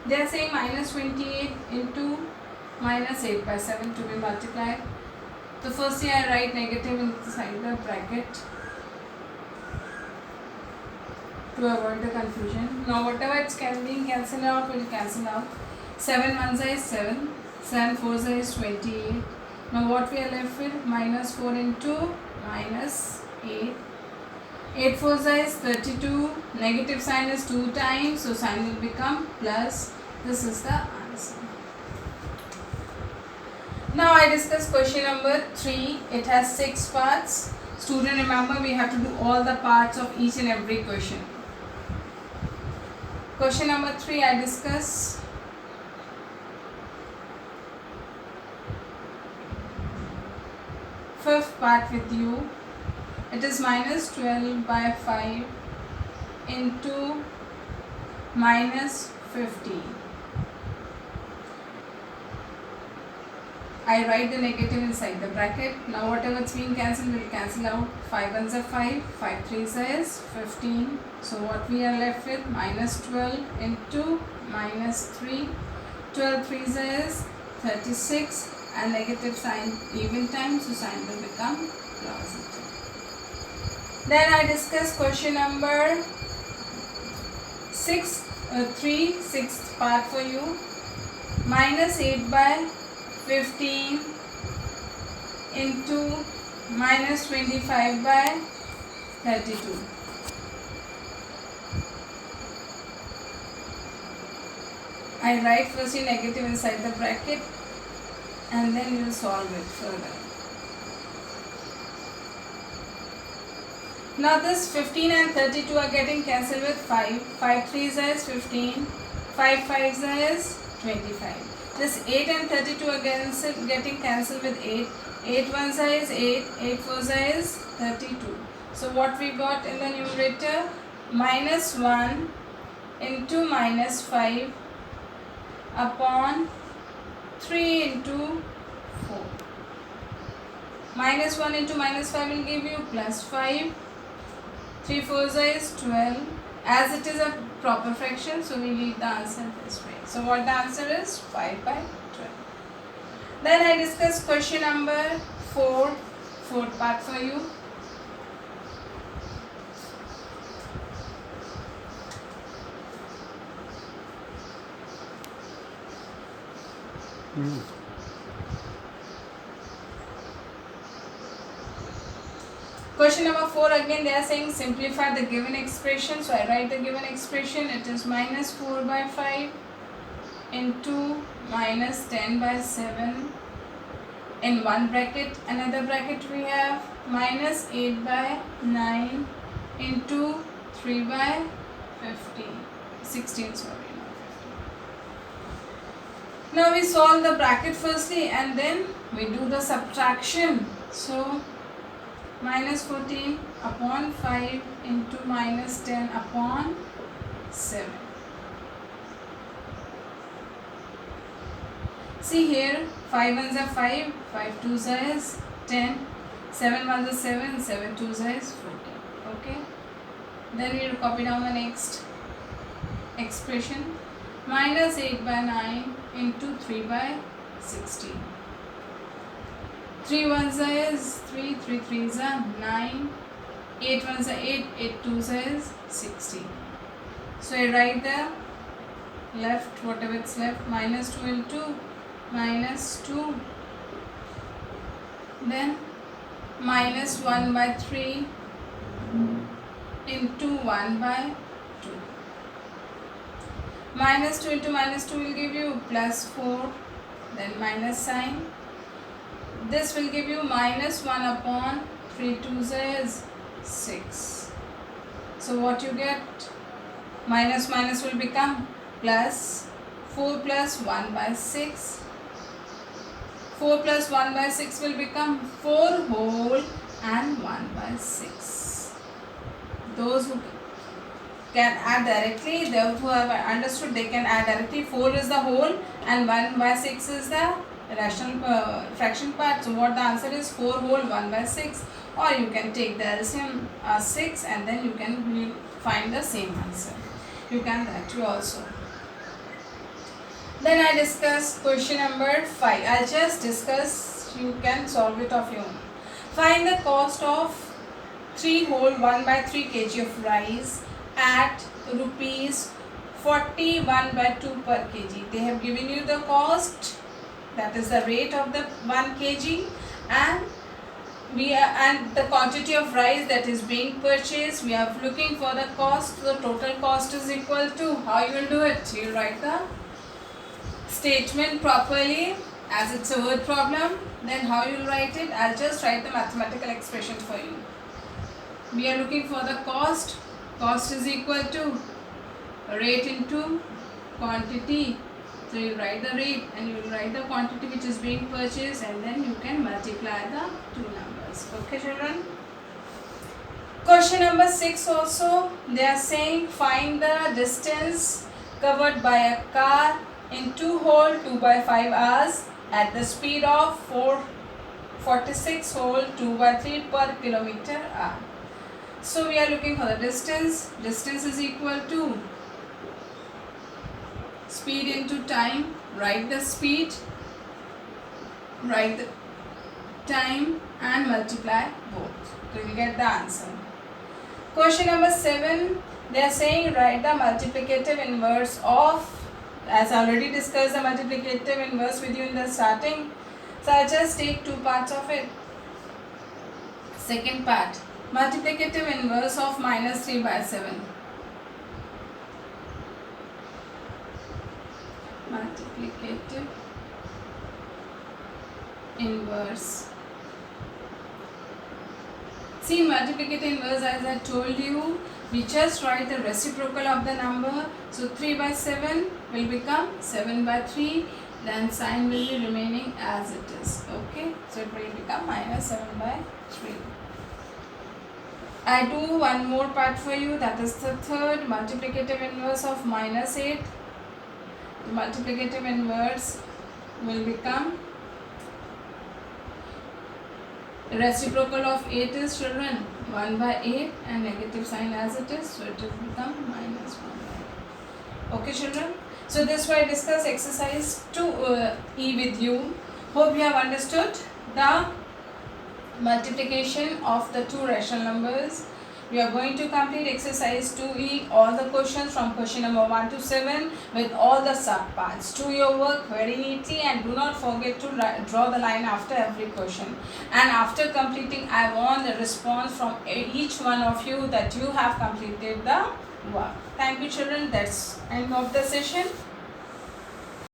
They are saying minus 28 into minus 8 by 7 to be multiplied. So firstly I write negative inside the bracket to avoid the confusion. Now whatever it's being cancelled out will cancel out. 7 ones is 7, 7 fours is 28. Now what we are left with? Minus 4 into minus 8. 8 fours is 32. Negative sign is 2 times, so sign will become plus. This is the answer. Now I discuss question number 3. It has 6 parts. Student, remember we have to do all the parts of each and every question. Question number 3 I discuss. Fifth part with you. It is minus 12 by 5 into minus 15. I write the negative inside the bracket. Now whatever is being cancelled will cancel out. 5 ones are 5, 5 threes is 15. So what we are left with? Minus 12 into minus 3. 12 threes is 36 and negative sign even time, so sign will become positive. Then I discuss question number 6th part for you. Minus 8 by 15 into minus 25 by 32. I write firstly negative inside the bracket and then we will solve it further. Now this 15 and 32 are getting cancelled with 5. 5 threes is 15. 5 fives is 25. This 8 and 32 are getting cancelled with 8. 8 ones is 8. 8 fours is 32. So what we got in the numerator? Minus 1 into minus 5 upon 3 into 4. Minus 1 into minus 5 will give you plus 5. 3 fours is 12. As it is a proper fraction, so we leave the answer this way. So what the answer is? 5 by 12. Then I discuss question number 4, fourth part for you. Question number 4, again they are saying simplify the given expression. So I write the given expression. It is minus 4 by 5 into minus 10 by 7 in one bracket. Another bracket we have minus 8 by 9 into 3 by 16. Sorry, not 15. Now we solve the bracket firstly and then we do the subtraction. So minus 14 upon 5 into minus 10 upon 7. See here, 5 ones are 5, 5 twos is 10, 7 ones are 7, 7 twos is 14. Okay. Then we will copy down the next expression. Minus 8 by 9 into 3 by 16. 3 ones is 3, 3 threes are 9, 8 ones are 8, 8 twos is 16. So I write the left, whatever it's left, minus 2 into minus 2, then minus 1 by 3 into 1 by 2. Minus 2 into minus 2 will give you plus 4, then minus sign. This will give you minus 1 upon 3 twos is 6. So what you get? Minus minus will become plus. 4 plus 1 by 6. 4 plus 1 by 6 will become 4 whole and 1 by 6. Those who can add directly, those who have understood, they can add directly. 4 is the whole and 1 by 6 is the rational fraction part. So what the answer is? 4 whole 1 by 6, or you can take the LCM 6 and then you can find the same answer. You can that too also. Then I discuss question number 5. I'll just discuss, you can solve it of your own. Find the cost of 3 whole 1/3 kg of rice at rupees 41/2 per kg. They have given you the cost, that is the rate of the 1 kg, and the quantity of rice that is being purchased. We are looking for the cost. The total cost is equal to, how you will do it? You will write the statement properly as it's a word problem. Then how you will write it? I'll just write the mathematical expression for you. We are looking for the cost. Cost is equal to rate into quantity. So you write the rate and you will write the quantity which is being purchased, and then you can multiply the two numbers. Okay children. Question number 6 also, they are saying find the distance covered by a car in 2 whole 2/5 hours at the speed of 446 whole 2/3 per kilometer hour. So we are looking for the distance. Distance is equal to speed into time. Write the speed, write the time, and multiply both. So you will get the answer. Question number 7, they are saying write the multiplicative inverse of, as I already discussed the multiplicative inverse with you in the starting. So I'll just take 2 parts of it. Second part, multiplicative inverse of -3/7. Multiplicative inverse. See, multiplicative inverse, as I told you, we just write the reciprocal of the number. So 3/7 will become 7/3. Then sign will be remaining as it is. Okay, so it will become -7/3. I do one more part for you, that is the third, multiplicative inverse of -8. The multiplicative inverse will become, reciprocal of 8 is children 1/8 and negative sign as it is, so it will become -1/8. Okay children, so this way I discuss exercise 2E with you. Hope you have understood the multiplication of the two rational numbers. We are going to complete exercise 2E, all the questions from question number 1 to 7 with all the sub parts. Do your work very neatly and do not forget to draw the line after every question. And after completing, I want the response from each one of you that you have completed the work. Thank you children. That's end of the session.